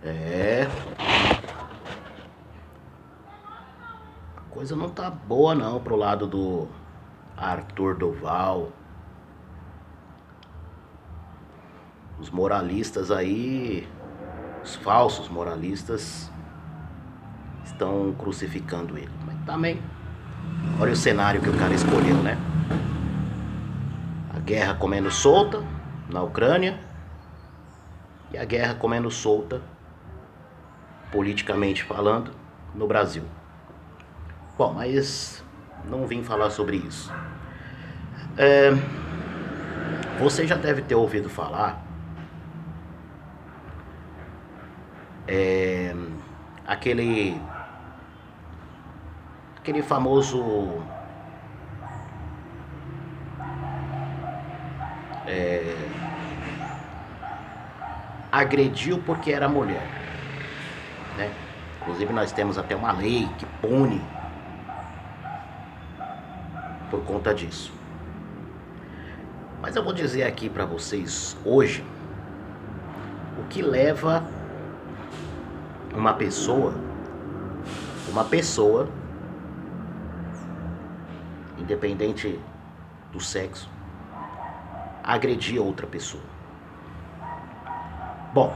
É, a coisa não tá boa não pro lado do Arthur Duval. Os moralistas aí, os falsos moralistas, estão crucificando ele. Mas também, olha o cenário que o cara escolheu, né? A guerra comendo solta na Ucrânia e a guerra comendo solta, politicamente falando, no Brasil. Bom, mas não vim falar sobre isso. Você já deve ter ouvido falar aquele famoso agrediu porque era mulher, né? Inclusive nós temos até uma lei que pune por conta disso. Mas eu vou dizer aqui pra vocês hoje o que leva uma pessoa, independente do sexo, a agredir outra pessoa. Bom,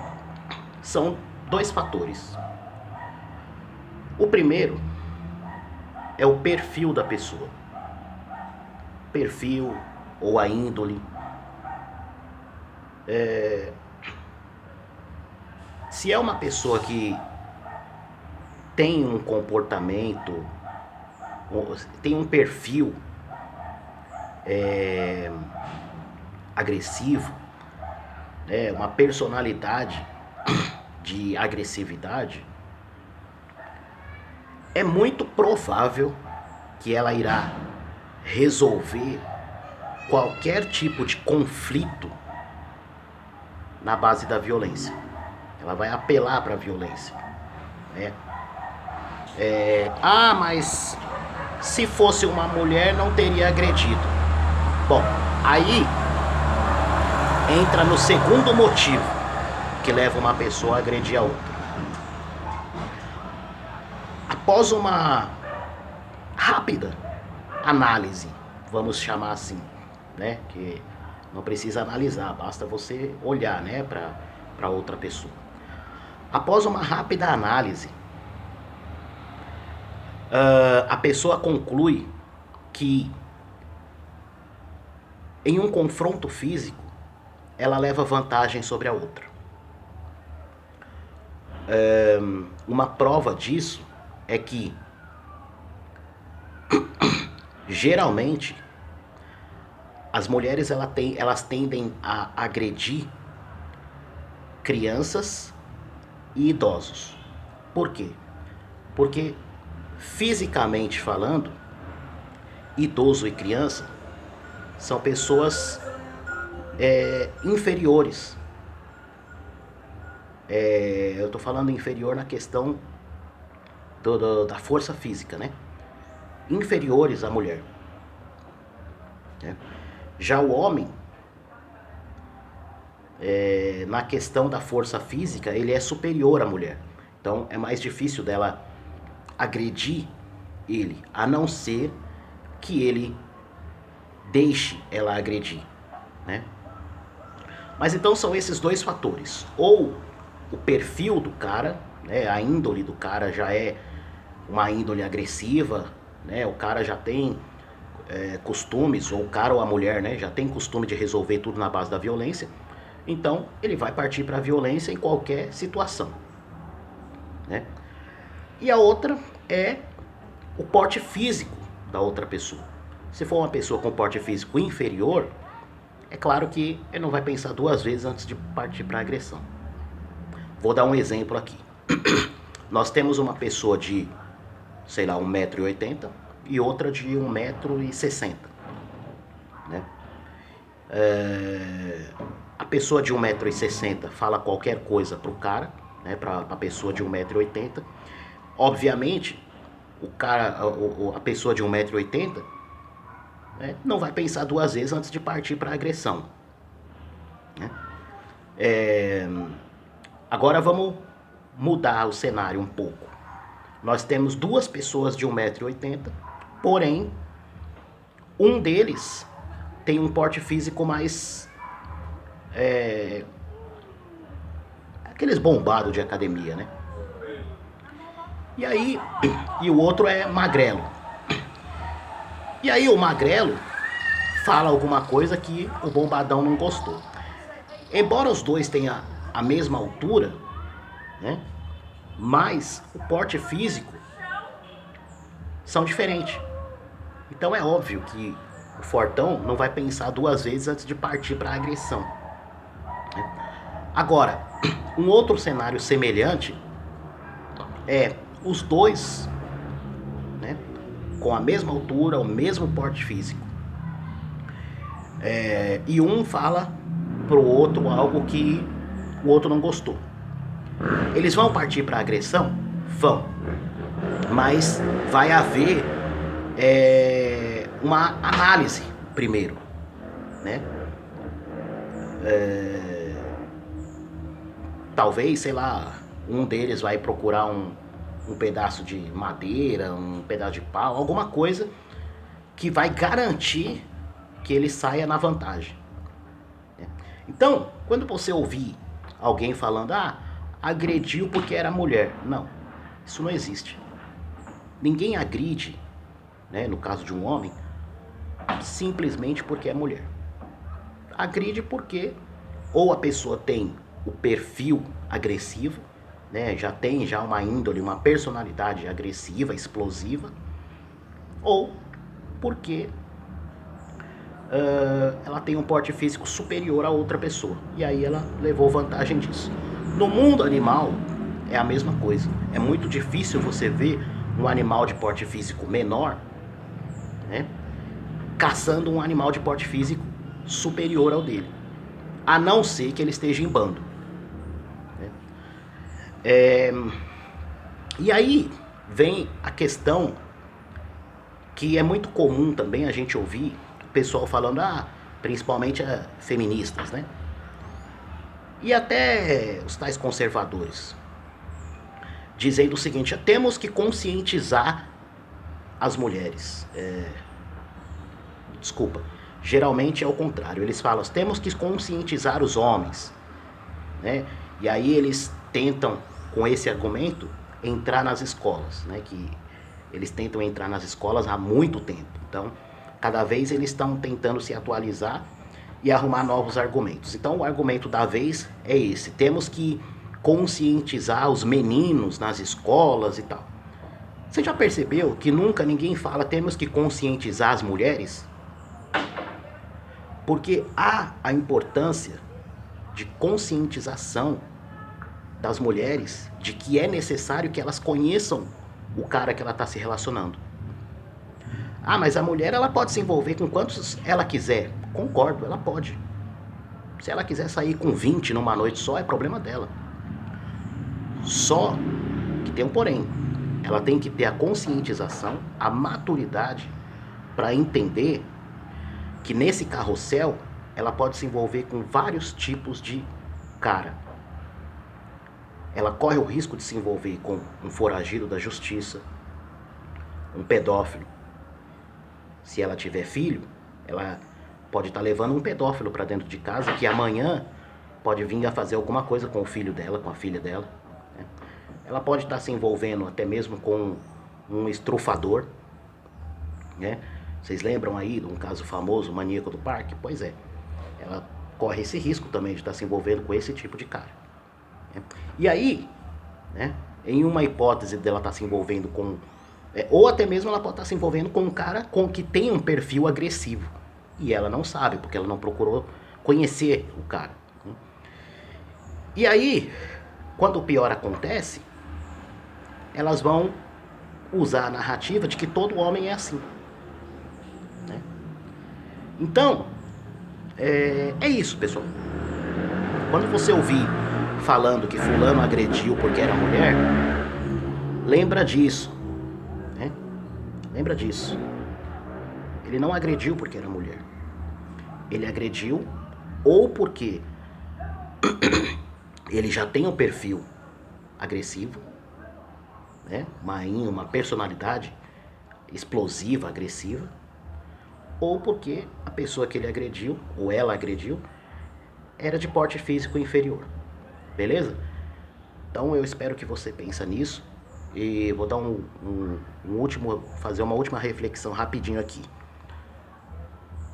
são dois fatores. O primeiro é o perfil da pessoa. Perfil ou a índole. Se é uma pessoa que tem um comportamento, tem um perfil agressivo, né, uma personalidade de agressividade, é muito provável que ela irá resolver qualquer tipo de conflito na base da violência. Ela vai apelar para a violência, né? Mas se fosse uma mulher não teria agredido. Bom, aí entra no segundo motivo que leva uma pessoa a agredir a outra. Após uma rápida análise, vamos chamar assim, né? Que não precisa analisar, basta você olhar, né, para outra pessoa. Após uma rápida análise, a pessoa conclui que em um confronto físico ela leva vantagem sobre a outra. Uma prova disso é que geralmente as mulheres elas tendem a agredir crianças e idosos. Por quê? Porque fisicamente falando, idoso e criança são pessoas inferiores. Eu estou falando inferior na questão da força física, né? Inferiores à mulher, né? Já o homem, na questão da força física, ele é superior à mulher. Então é mais difícil dela agredir ele, a não ser que ele deixe ela agredir, né? Mas então são esses dois fatores. Ou o perfil do cara, né, a índole do cara já é uma índole agressiva, né? O cara já tem costumes, ou o cara ou a mulher, né, já tem costume de resolver tudo na base da violência. Então ele vai partir para a violência em qualquer situação, né? E a outra é o porte físico da outra pessoa. Se for uma pessoa com porte físico inferior, é claro que ele não vai pensar duas vezes antes de partir para a agressão. Vou dar um exemplo aqui. Nós temos uma pessoa de, sei lá, 1,80 m e outra de 1,60 m, né? A pessoa de 1,60 m fala qualquer coisa pro cara, né, pra pessoa de 1,80 m. Obviamente, a pessoa de 1,80 m, né, não vai pensar duas vezes antes de partir para a agressão, né? Agora vamos mudar o cenário um pouco. Nós temos duas pessoas de 1,80 m, porém, um deles tem um porte físico mais... aqueles bombados de academia, né? E aí, e o outro é magrelo. E aí o magrelo fala alguma coisa que o bombadão não gostou. Embora os dois tenham a mesma altura, né? Mas o porte físico são diferentes. Então é óbvio que o fortão não vai pensar duas vezes antes de partir para a agressão. Agora, um outro cenário semelhante é os dois, né, com a mesma altura, o mesmo porte físico. E um fala pro outro algo que o outro não gostou. Eles vão partir para a agressão? Vão. Mas vai haver uma análise primeiro, né? Talvez, sei lá, um deles vai procurar um pedaço de madeira, um pedaço de pau, alguma coisa que vai garantir que ele saia na vantagem. Então, quando você ouvir alguém falando, agrediu porque era mulher. Não, isso não existe. Ninguém agride, né, no caso de um homem, simplesmente porque é mulher. Agride porque ou a pessoa tem o perfil agressivo, né, já tem uma índole, uma personalidade agressiva, explosiva, ou porque ela tem um porte físico superior a outra pessoa. E aí ela levou vantagem disso. No mundo animal é a mesma coisa. É muito difícil você ver um animal de porte físico menor, né, caçando um animal de porte físico superior ao dele. A não ser que ele esteja em bando. E aí vem a questão que é muito comum também a gente ouvir o pessoal falando, principalmente feministas, né? E até os tais conservadores, dizendo o seguinte: temos que conscientizar as mulheres. Desculpa, geralmente é o contrário. Eles falam, temos que conscientizar os homens, né? E aí eles tentam, com esse argumento, entrar nas escolas, né? Que eles tentam entrar nas escolas há muito tempo. Então, cada vez eles estão tentando se atualizar e arrumar novos argumentos. Então, o argumento da vez é esse: temos que conscientizar os meninos nas escolas e tal. Você já percebeu que nunca ninguém fala temos que conscientizar as mulheres? Porque há a importância de conscientização das mulheres de que é necessário que elas conheçam o cara que ela está se relacionando. Mas a mulher ela pode se envolver com quantos ela quiser. Concordo, ela pode. Se ela quiser sair com 20 numa noite só, é problema dela. Só que tem um porém. Ela tem que ter a conscientização, a maturidade para entender que nesse carrossel ela pode se envolver com vários tipos de cara. Ela corre o risco de se envolver com um foragido da justiça, um pedófilo. Se ela tiver filho, ela pode estar levando um pedófilo para dentro de casa que amanhã pode vir a fazer alguma coisa com o filho dela, com a filha dela. Né? Ela pode estar se envolvendo até mesmo com um estrufador. Né? Vocês lembram aí de um caso famoso, o Maníaco do Parque? Pois é, ela corre esse risco também de estar se envolvendo com esse tipo de cara. Né? E aí, né, em uma hipótese dela estar se envolvendo com... ou até mesmo ela pode estar se envolvendo com um cara que tem um perfil agressivo. E ela não sabe, porque ela não procurou conhecer o cara. Né? E aí, quando o pior acontece, elas vão usar a narrativa de que todo homem é assim. Né? Então, é isso, pessoal. Quando você ouvir falando que fulano agrediu porque era mulher, lembra disso. Né? Lembra disso. Ele não agrediu porque era mulher. Ele agrediu ou porque ele já tem um perfil agressivo, né? Uma personalidade explosiva, agressiva, ou porque a pessoa que ele agrediu, ou ela agrediu, era de porte físico inferior. Beleza? Então eu espero que você pense nisso e vou dar fazer uma última reflexão rapidinho aqui.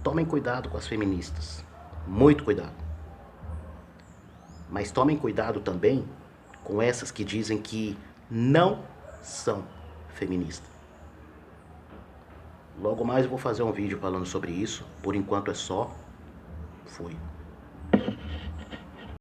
Tomem cuidado com as feministas, muito cuidado. Mas tomem cuidado também com essas que dizem que não são feministas. Logo mais eu vou fazer um vídeo falando sobre isso. Por enquanto é só. Fui.